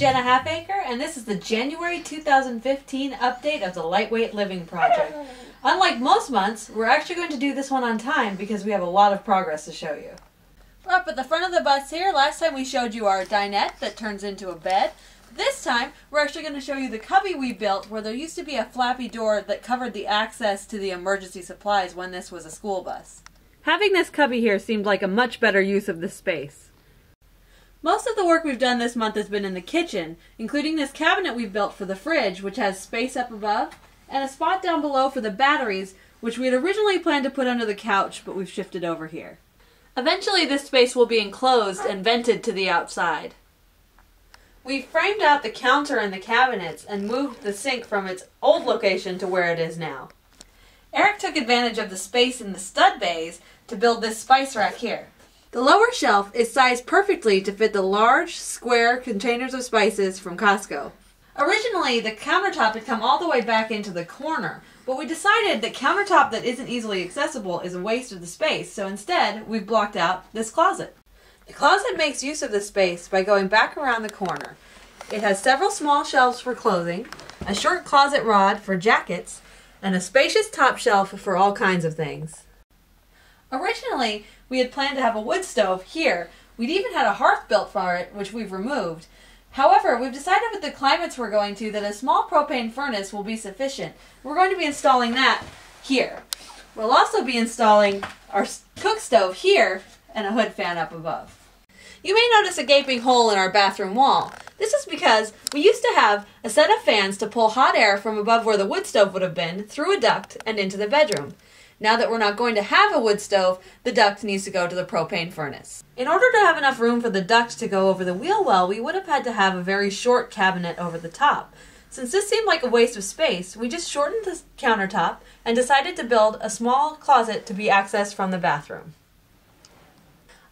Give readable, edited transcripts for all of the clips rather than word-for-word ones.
Jenna Halfacre, and this is the January 2015 update of the Lightweight Living Project. Unlike most months, we're actually going to do this one on time because we have a lot of progress to show you. We're up at the front of the bus here. Last time we showed you our dinette that turns into a bed. This time, we're actually going to show you the cubby we built where there used to be a flappy door that covered the access to the emergency supplies when this was a school bus. Having this cubby here seemed like a much better use of this space. Most of the work we've done this month has been in the kitchen, including this cabinet we've built for the fridge, which has space up above, and a spot down below for the batteries, which we had originally planned to put under the couch, but we've shifted over here. Eventually this space will be enclosed and vented to the outside. We framed out the counter and the cabinets and moved the sink from its old location to where it is now. Eric took advantage of the space in the stud bays to build this spice rack here. The lower shelf is sized perfectly to fit the large, square containers of spices from Costco. Originally, the countertop had come all the way back into the corner, but we decided that countertop that isn't easily accessible is a waste of the space, so instead, we've blocked out this closet. The closet makes use of this space by going back around the corner. It has several small shelves for clothing, a short closet rod for jackets, and a spacious top shelf for all kinds of things. Originally, we had planned to have a wood stove here. We'd even had a hearth built for it, which we've removed. However, we've decided with the climates we're going to that a small propane furnace will be sufficient. We're going to be installing that here. We'll also be installing our cook stove here and a hood fan up above. You may notice a gaping hole in our bathroom wall. This is because we used to have a set of fans to pull hot air from above where the wood stove would have been through a duct and into the bedroom. Now that we're not going to have a wood stove, the duct needs to go to the propane furnace. In order to have enough room for the duct to go over the wheel well, we would have had to have a very short cabinet over the top. Since this seemed like a waste of space, we just shortened the countertop and decided to build a small closet to be accessed from the bathroom.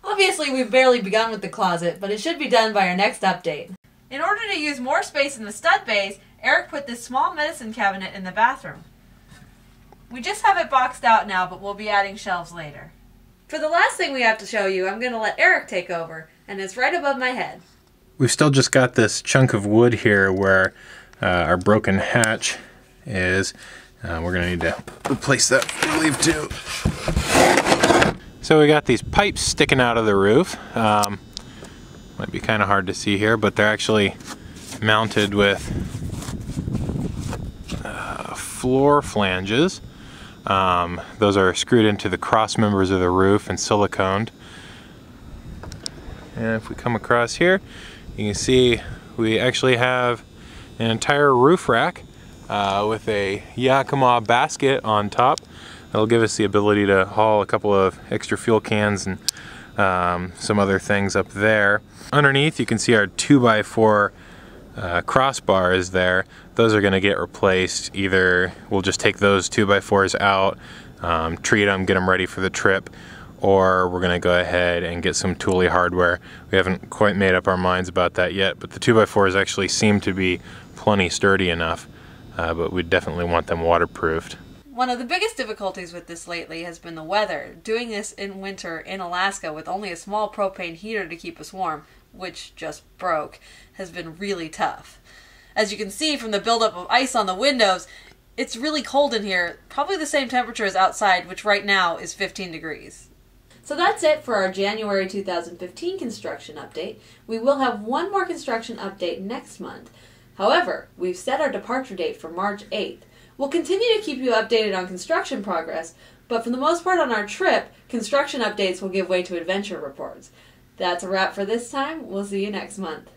Obviously, we've barely begun with the closet, but it should be done by our next update. In order to use more space in the stud bays, Eric put this small medicine cabinet in the bathroom. We just have it boxed out now, but we'll be adding shelves later. For the last thing we have to show you, I'm going to let Eric take over, and it's right above my head. We've still just got this chunk of wood here where our broken hatch is. We're going to need to replace that, I believe, too. So we got these pipes sticking out of the roof. Might be kind of hard to see here, but they're actually mounted with floor flanges. Those are screwed into the cross members of the roof and siliconed. And if we come across here, you can see we actually have an entire roof rack with a Yakima basket on top. That'll give us the ability to haul a couple of extra fuel cans and some other things up there. Underneath you can see our 2x4 crossbars there. Those are going to get replaced. Either we'll just take those 2x4s out, treat them, get them ready for the trip, or we're going to go ahead and get some Thule hardware. We haven't quite made up our minds about that yet, but the 2x4s actually seem to be plenty sturdy enough, but we definitely want them waterproofed. One of the biggest difficulties with this lately has been the weather. Doing this in winter in Alaska with only a small propane heater to keep us warm, which just broke, has been really tough. As you can see from the buildup of ice on the windows, it's really cold in here, probably the same temperature as outside, which right now is 15 degrees. So that's it for our January 2015 construction update. We will have one more construction update next month. However, we've set our departure date for March 8th. We'll continue to keep you updated on construction progress, but for the most part on our trip, construction updates will give way to adventure reports. That's a wrap for this time. We'll see you next month.